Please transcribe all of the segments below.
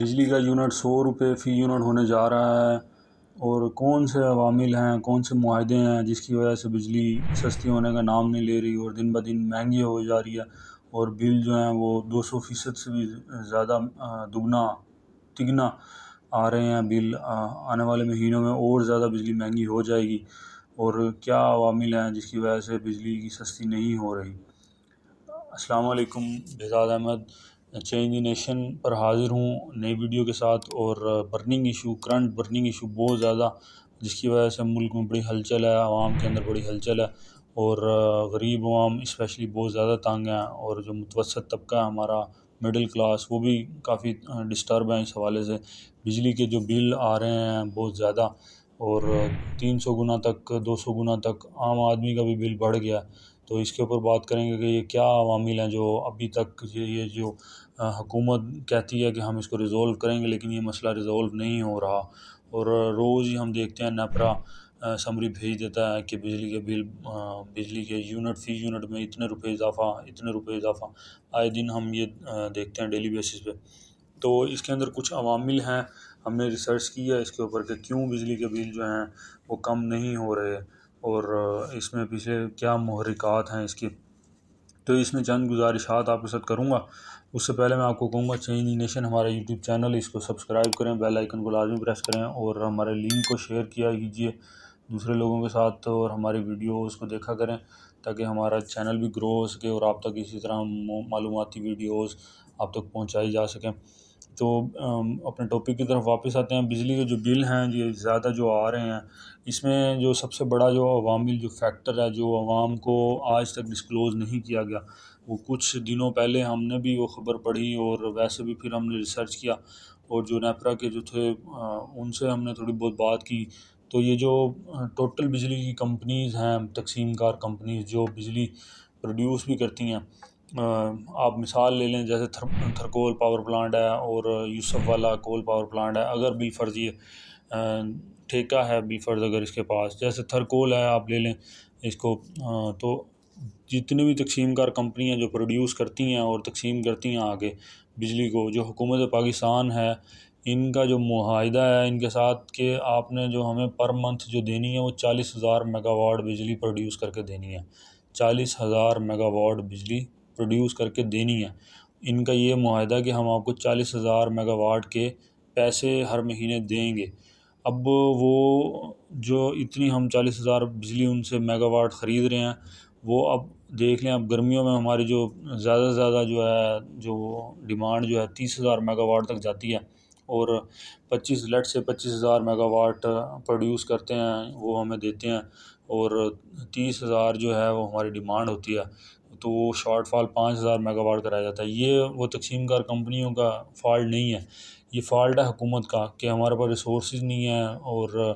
بجلی کا یونٹ 100 روپے فی یونٹ ہونے جا رہا ہے، اور کون سے عوامل ہیں، کون سے معاہدے ہیں جس کی وجہ سے بجلی سستی ہونے کا نام نہیں لے رہی اور دن بہ دن مہنگی ہو جا رہی ہے، اور بل جو ہیں وہ 200% سے بھی زیادہ دگنا تگنا آ رہے ہیں بل۔ آنے والے مہینوں میں اور زیادہ بجلی مہنگی ہو جائے گی، اور کیا عوامل ہیں جس کی وجہ سے بجلی کی سستی نہیں ہو رہی۔ السلام علیکم، Behzad Ahmad change the nation پر حاضر ہوں نئی ویڈیو کے ساتھ، اور کرنٹ برننگ ایشو بہت زیادہ، جس کی وجہ سے ملک میں بڑی ہلچل ہے، عوام کے اندر بڑی ہلچل ہے، اور غریب عوام اسپیشلی بہت زیادہ تنگ ہیں، اور جو متوسط طبقہ ہے ہمارا مڈل کلاس، وہ بھی کافی ڈسٹرب ہیں اس حوالے سے۔ بجلی کے جو بل آ رہے ہیں بہت زیادہ، اور 300 گنا تک 200 گنا تک عام آدمی کا بھی بل بڑھ گیا۔ تو اس کے اوپر بات کریں گے کہ یہ کیا عوامل ہیں جو ابھی تک یہ جو حکومت کہتی ہے کہ ہم اس کو ریزولو کریں گے، لیکن یہ مسئلہ ریزولو نہیں ہو رہا، اور روز ہی ہم دیکھتے ہیں نیپرا سمری بھیج دیتا ہے کہ بجلی کے بل، بجلی کے یونٹ فی یونٹ میں اتنے روپے اضافہ، اتنے روپے اضافہ، آئے دن ہم یہ دیکھتے ہیں ڈیلی بیسس پہ۔ تو اس کے اندر کچھ عوامل ہیں، ہم نے ریسرچ کی ہے اس کے اوپر کہ کیوں بجلی کے بل جو ہیں وہ کم نہیں ہو رہے، اور اس میں پیچھے کیا محرکات ہیں اس کی۔ تو اس میں چند گزارشات آپ کے ساتھ کروں گا۔ اس سے پہلے میں آپ کو کہوں گا چینج دی نیشن ہمارا یوٹیوب چینل، اس کو سبسکرائب کریں، بیل آئیکن کو لازمی پریس کریں، اور ہمارے لنک کو شیئر کیا کیجیے دوسرے لوگوں کے ساتھ، اور ہماری ویڈیوز کو دیکھا کریں تاکہ ہمارا چینل بھی گرو ہو سکے، اور آپ تک اسی طرح معلوماتی ویڈیوز آپ تک پہنچائی جا سکیں۔ تو اپنے ٹاپک کی طرف واپس آتے ہیں۔ بجلی کے جو بل ہیں یہ زیادہ جو آ رہے ہیں، اس میں جو سب سے بڑا جو عوامل جو فیکٹر ہے جو عوام کو آج تک ڈسکلوز نہیں کیا گیا، وہ کچھ دنوں پہلے ہم نے بھی وہ خبر پڑھی، اور ویسے بھی پھر ہم نے ریسرچ کیا، اور جو نیپرا کے جو تھے ان سے ہم نے تھوڑی بہت بات کی۔ تو یہ جو ٹوٹل بجلی کی کمپنیز ہیں، تقسیم کار کمپنیز جو بجلی پروڈیوس بھی کرتی ہیں، آپ مثال لے لیں جیسے تھرکول پاور پلانٹ ہے، اور یوسف والا کول پاور پلانٹ ہے، اگر بالفرض یہ ٹھیکہ ہے بالفرض اگر اس کے پاس، جیسے تھرکول ہے آپ لے لیں اس کو، تو جتنی بھی تقسیم کار کمپنیاں جو پروڈیوس کرتی ہیں اور تقسیم کرتی ہیں آگے بجلی کو، جو حکومت پاکستان ہے، ان کا جو معاہدہ ہے ان کے ساتھ کہ آپ نے جو ہمیں پر منتھ جو دینی ہے وہ 40,000 میگا واٹ بجلی پروڈیوس کر کے دینی ہے، 40,000 میگا واٹ بجلی پروڈیوس کر کے دینی ہے۔ ان کا یہ معاہدہ کہ ہم آپ کو 40,000 میگا واٹ کے پیسے ہر مہینے دیں گے۔ اب وہ جو اتنی ہم 40,000 بجلی ان سے میگا واٹ خرید رہے ہیں، وہ اب دیکھ لیں، اب گرمیوں میں ہماری جو زیادہ سے زیادہ جو ہے جو ڈیمانڈ جو ہے 30,000 میگا واٹ تک جاتی ہے، اور 25,000 میگا واٹ پروڈیوس کرتے ہیں وہ ہمیں دیتے ہیں، اور 30,000 جو ہے وہ ہماری ڈیمانڈ ہوتی ہے، تو وہ شارٹ فال 5,000 میگا واٹ کرایا جاتا ہے۔ یہ وہ تقسیم کار کمپنیوں کا فالٹ نہیں ہے، یہ فالٹ ہے حکومت کا کہ ہمارے پاس ریسورسز نہیں ہیں، اور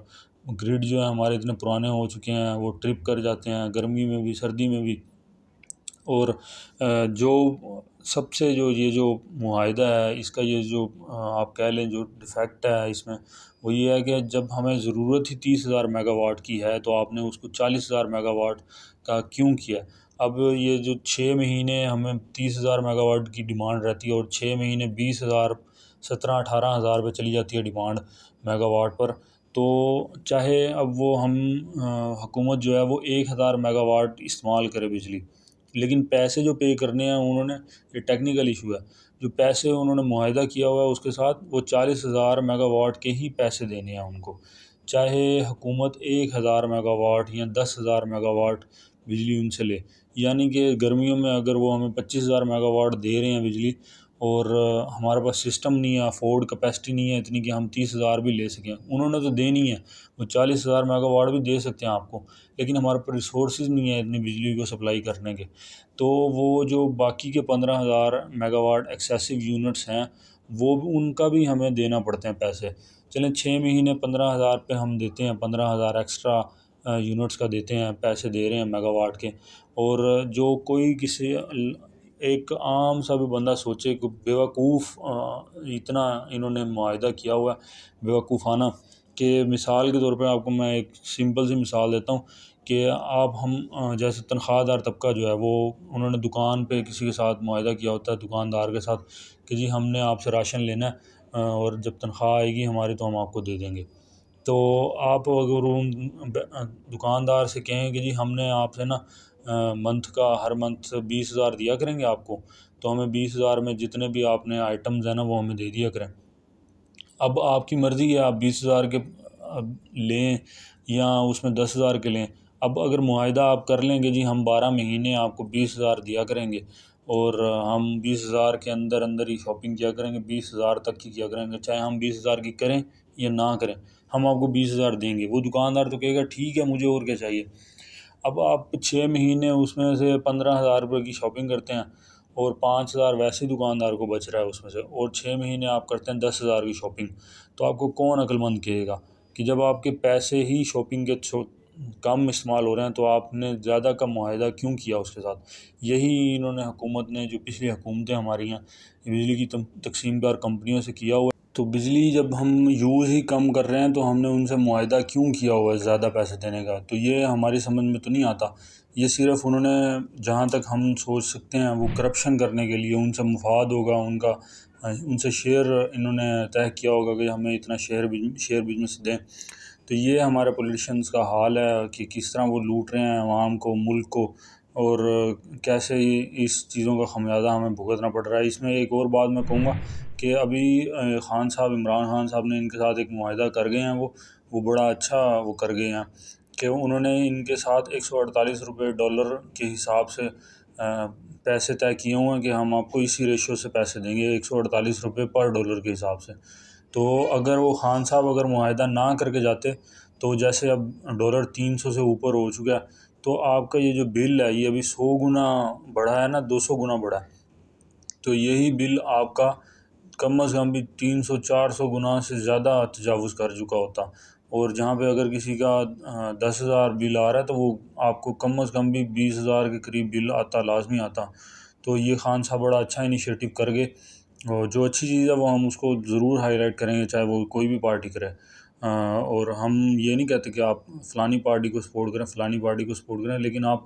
گرڈ جو ہے ہمارے اتنے پرانے ہو چکے ہیں، وہ ٹرپ کر جاتے ہیں گرمی میں بھی سردی میں بھی۔ اور جو سب سے جو یہ جو معاہدہ ہے اس کا یہ جو آپ کہہ لیں جو ڈیفیکٹ ہے اس میں، وہ یہ ہے کہ جب ہمیں ضرورت ہی 30,000 میگا واٹ کی ہے تو آپ نے اس کو 40,000 میگا واٹ کا کیوں کیا؟ اب یہ جو 6 مہینے ہمیں 30,000 میگا واٹ کی ڈیمانڈ رہتی ہے، اور 6 مہینے 20,000 17-18 ہزار پہ چلی جاتی ہے ڈیمانڈ میگا واٹ پر، تو چاہے اب وہ ہم حکومت جو ہے وہ 1,000 میگا واٹ استعمال کرے بجلی، لیکن پیسے جو پے کرنے ہیں انہوں نے، یہ ٹیکنیکل ایشو ہے، جو پیسے انہوں نے معاہدہ کیا ہوا ہے اس کے ساتھ وہ 40,000 میگا واٹ کے ہی پیسے دینے ہیں ان کو، چاہے حکومت 1,000 میگا واٹ یا 10,000 میگا واٹ بجلی ان سے لے۔ یعنی کہ گرمیوں میں اگر وہ ہمیں 25,000 میگا واٹ دے رہے ہیں بجلی، اور ہمارے پاس سسٹم نہیں ہے، افورڈ کیپیسٹی نہیں ہے اتنی کہ ہم 30,000 بھی لے سکیں، انہوں نے تو دینی ہے، وہ 40,000 میگا واٹ بھی دے سکتے ہیں آپ کو، لیکن ہمارے پاس ریسورسز نہیں ہے اتنی بجلی کو سپلائی کرنے کے، تو وہ جو باقی کے 15,000 میگا واٹ ایکسیسو یونٹس ہیں وہ ان کا بھی ہمیں دینا پڑتے ہیں پیسے۔ چلیں 6 مہینے 15,000 پہ ہم دیتے ہیں، 15,000 ایکسٹرا یونٹس کا دیتے ہیں، پیسے دے رہے ہیں میگا واٹ کے، اور جو کوئی کسی ایک عام سا بھی بندہ سوچے کہ بیوقوف اتنا انہوں نے معاہدہ کیا ہوا ہے بیوقوفانہ، کہ مثال کے طور پہ آپ کو میں ایک سمپل سی مثال دیتا ہوں کہ ہم جیسے تنخواہ دار طبقہ جو ہے وہ انہوں نے دکان پہ کسی کے ساتھ معاہدہ کیا ہوتا ہے دکاندار کے ساتھ کہ جی ہم نے آپ سے راشن لینا ہے اور جب تنخواہ آئے گی ہماری تو ہم آپ کو دے دیں گے۔ تو آپ اگر ان دکاندار سے کہیں کہ جی ہم نے آپ سے نا منتھ کا ہر منتھ 20,000 دیا کریں گے آپ کو، تو ہمیں 20,000 میں جتنے بھی آپ نے آئٹمز ہیں نا وہ ہمیں دے دیا کریں۔ اب آپ کی مرضی ہے، آپ 20,000 کے لیں یا اس میں 10,000 کے لیں۔ اب اگر معاہدہ آپ کر لیں گے جی ہم 12 مہینے آپ کو 20,000 دیا کریں گے اور ہم 20,000 کے اندر اندر ہی شاپنگ کیا کریں گے، 20,000 تک کی کیا کریں گے، چاہے ہم 20,000 کی کریں یا نہ کریں، ہم آپ کو 20,000 دیں گے۔ وہ دکاندار تو کہے گا ٹھیک ہے مجھے اور کیا چاہیے۔ اب آپ 6 مہینے اس میں سے 15,000 روپے کی شاپنگ کرتے ہیں اور 5,000 ویسے دکاندار کو بچ رہا ہے اس میں سے، اور 6 مہینے آپ کرتے ہیں 10,000 کی شاپنگ، تو آپ کو کون عقل مند کہے گا کہ جب آپ کے پیسے ہی شاپنگ کے کم استعمال ہو رہے ہیں تو آپ نے زیادہ کا معاہدہ کیوں کیا اس کے ساتھ؟ یہی انہوں نے حکومت نے، جو پچھلی حکومتیں ہماری ہیں، بجلی کی تقسیم دار کمپنیوں سے کیا ہوا ہے۔ تو بجلی جب ہم یوز ہی کم کر رہے ہیں تو ہم نے ان سے معاہدہ کیوں کیا ہوا ہے زیادہ پیسے دینے کا؟ تو یہ ہماری سمجھ میں تو نہیں آتا۔ یہ صرف انہوں نے، جہاں تک ہم سوچ سکتے ہیں، وہ کرپشن کرنے کے لیے، ان سے مفاد ہوگا ان کا، ان سے شیئر انہوں نے طے کیا ہوگا کہ ہمیں اتنا شیئر بزنس دیں۔ تو یہ ہمارے پولیٹیشنز کا حال ہے کہ کس طرح وہ لوٹ رہے ہیں عوام کو، ملک کو، اور کیسے اس چیزوں کا خمیازہ ہمیں بھگتنا پڑ رہا ہے۔ اس میں ایک اور بات میں کہوں گا کہ ابھی خان صاحب، عمران خان صاحب نے ان کے ساتھ ایک معاہدہ کر گئے ہیں، وہ بڑا اچھا وہ کر گئے ہیں کہ انہوں نے ان کے ساتھ 148 روپے ڈالر کے حساب سے پیسے طے کیے ہوئے ہیں کہ ہم آپ کو اسی ریشو سے پیسے دیں گے، 148 روپے پر ڈالر کے حساب سے۔ تو اگر وہ خان صاحب اگر معاہدہ نہ کر کے جاتے، تو جیسے اب ڈالر 300 سے اوپر ہو چکا ہے، تو آپ کا یہ جو بل ہے یہ ابھی 100 گنا بڑھا ہے نا، 200 گنا بڑھا ہے۔ تو یہی بل آپ کا کم از کم بھی 300-400 گنا سے زیادہ تجاوز کر چکا ہوتا، اور جہاں پہ اگر کسی کا 10,000 بل آ رہا ہے تو وہ آپ کو کم از کم بھی 20,000 کے قریب بل آتا، لازمی آتا۔ تو یہ خان صاحب بڑا اچھا انیشیٹو کر گئے، اور جو اچھی چیز ہے وہ ہم اس کو ضرور ہائی لائٹ کریں گے، چاہے وہ کوئی بھی پارٹی کرے۔ اور ہم یہ نہیں کہتے کہ آپ فلانی پارٹی کو سپورٹ کریں، فلانی پارٹی کو سپورٹ کریں، لیکن آپ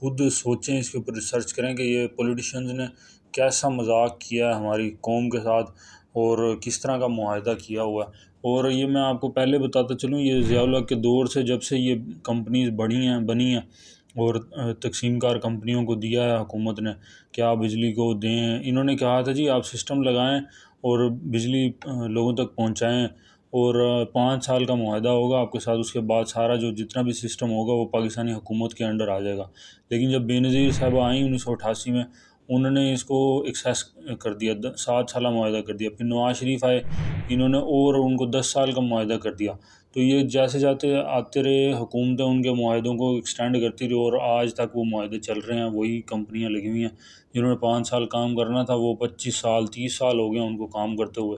خود سوچیں، اس کے اوپر ریسرچ کریں کہ یہ پولیٹیشنز نے کیسا مذاق کیا ہے ہماری قوم کے ساتھ اور کس طرح کا معاہدہ کیا ہوا ہے۔ اور یہ میں آپ کو پہلے بتاتا چلوں، یہ ضیاء الحق کے دور سے جب سے یہ کمپنیز بنی ہیں اور تقسیم کار کمپنیوں کو دیا ہے حکومت نے کہ آپ بجلی کو دیں، انہوں نے کہا تھا جی آپ سسٹم لگائیں اور بجلی لوگوں تک پہنچائیں، اور 5 سال کا معاہدہ ہوگا آپ کے ساتھ، اس کے بعد سارا جو جتنا بھی سسٹم ہوگا وہ پاکستانی حکومت کے انڈر آ جائے گا۔ لیکن جب بے نظیر صاحبہ آئیں 1988 میں، انہوں نے اس کو ایکسیس کر دیا، 7 سالہ معاہدہ کر دیا۔ پھر نواز شریف آئے، انہوں نے اور ان کو 10 سال کا معاہدہ کر دیا۔ تو یہ جیسے جاتے آتے رہے حکومتیں ان کے معاہدوں کو ایکسٹینڈ کرتی رہی، اور آج تک وہ معاہدے چل رہے ہیں، وہی کمپنیاں لگی ہوئی ہیں۔ جنہوں نے 5 سال کام کرنا تھا وہ 25 سال 30 سال ہو گئے ان کو کام کرتے ہوئے،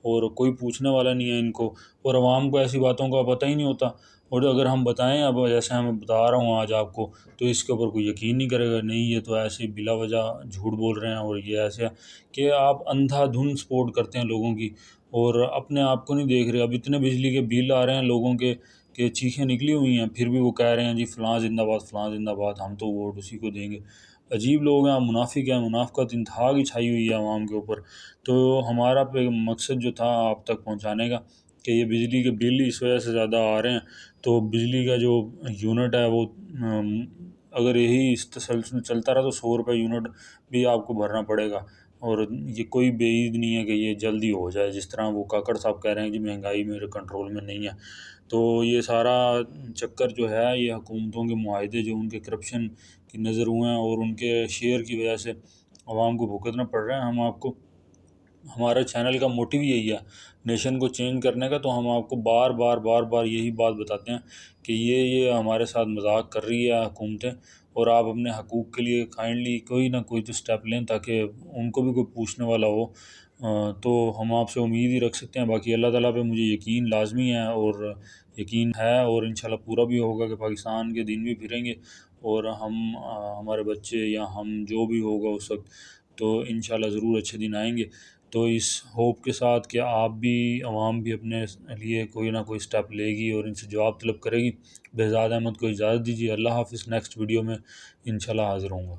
اور کوئی پوچھنے والا نہیں ہے ان کو، اور عوام کو ایسی باتوں کا پتہ ہی نہیں ہوتا۔ اور اگر ہم بتائیں، اب جیسے میں بتا رہا ہوں آج آپ کو، تو اس کے اوپر کوئی یقین نہیں کرے گا، نہیں یہ تو ایسے بلا وجہ جھوٹ بول رہے ہیں، اور یہ ایسے ہے کہ آپ اندھا دھند سپورٹ کرتے ہیں لوگوں کی اور اپنے آپ کو نہیں دیکھ رہے۔ اب اتنے بجلی کے بل آ رہے ہیں لوگوں کے کہ چیخیں نکلی ہوئی ہیں، پھر بھی وہ کہہ رہے ہیں جی فلاں زندہ باد، فلاں زندہ باد، ہم تو ووٹ اسی کو دیں گے۔ عجیب لوگ ہیں، منافق ہیں، منافقت انتہا کی چھائی ہوئی ہے عوام کے اوپر۔ تو ہمارا مقصد جو تھا آپ تک پہنچانے کا کہ یہ بجلی کے بل اس وجہ سے زیادہ آ رہے ہیں، تو بجلی کا جو یونٹ ہے وہ اگر یہی اس تسلسل چلتا رہا تو 100 روپے یونٹ بھی آپ کو بھرنا پڑے گا، اور یہ کوئی بعید نہیں ہے کہ یہ جلدی ہو جائے، جس طرح وہ کاکڑ صاحب کہہ رہے ہیں کہ مہنگائی میرے کنٹرول میں نہیں ہے۔ تو یہ سارا چکر جو ہے یہ حکومتوں کے معاہدے جو ان کے کرپشن کی نظر ہوئے ہیں اور ان کے شیئر کی وجہ سے عوام کو بھگتنا پڑ رہا ہے۔ ہم آپ کو، ہمارے چینل کا موٹیو یہی ہے نیشن کو چینج کرنے کا، تو ہم آپ کو بار بار یہی بات بتاتے ہیں کہ یہ ہمارے ساتھ مذاق کر رہی ہے حکومتیں، اور آپ اپنے حقوق کے لیے کائنڈلی کوئی نہ کوئی تو اسٹیپ لیں تاکہ ان کو بھی کوئی پوچھنے والا ہو۔ تو ہم آپ سے امید ہی رکھ سکتے ہیں، باقی اللہ تعالیٰ پہ مجھے یقین لازمی ہے، اور یقین ہے، اور انشاءاللہ پورا بھی ہوگا کہ پاکستان کے دن بھی پھریں گے، اور ہم ہمارے بچے یا ہم جو بھی ہوگا اس وقت، تو انشاءاللہ ضرور اچھے دن آئیں گے۔ تو اس ہوپ کے ساتھ کہ آپ بھی، عوام بھی اپنے لیے کوئی نہ کوئی سٹیپ لے گی اور ان سے جواب طلب کرے گی، بہزاد احمد کو اجازت دیجیے۔ اللہ حافظ، نیکسٹ ویڈیو میں انشاءاللہ حاضر ہوں گا۔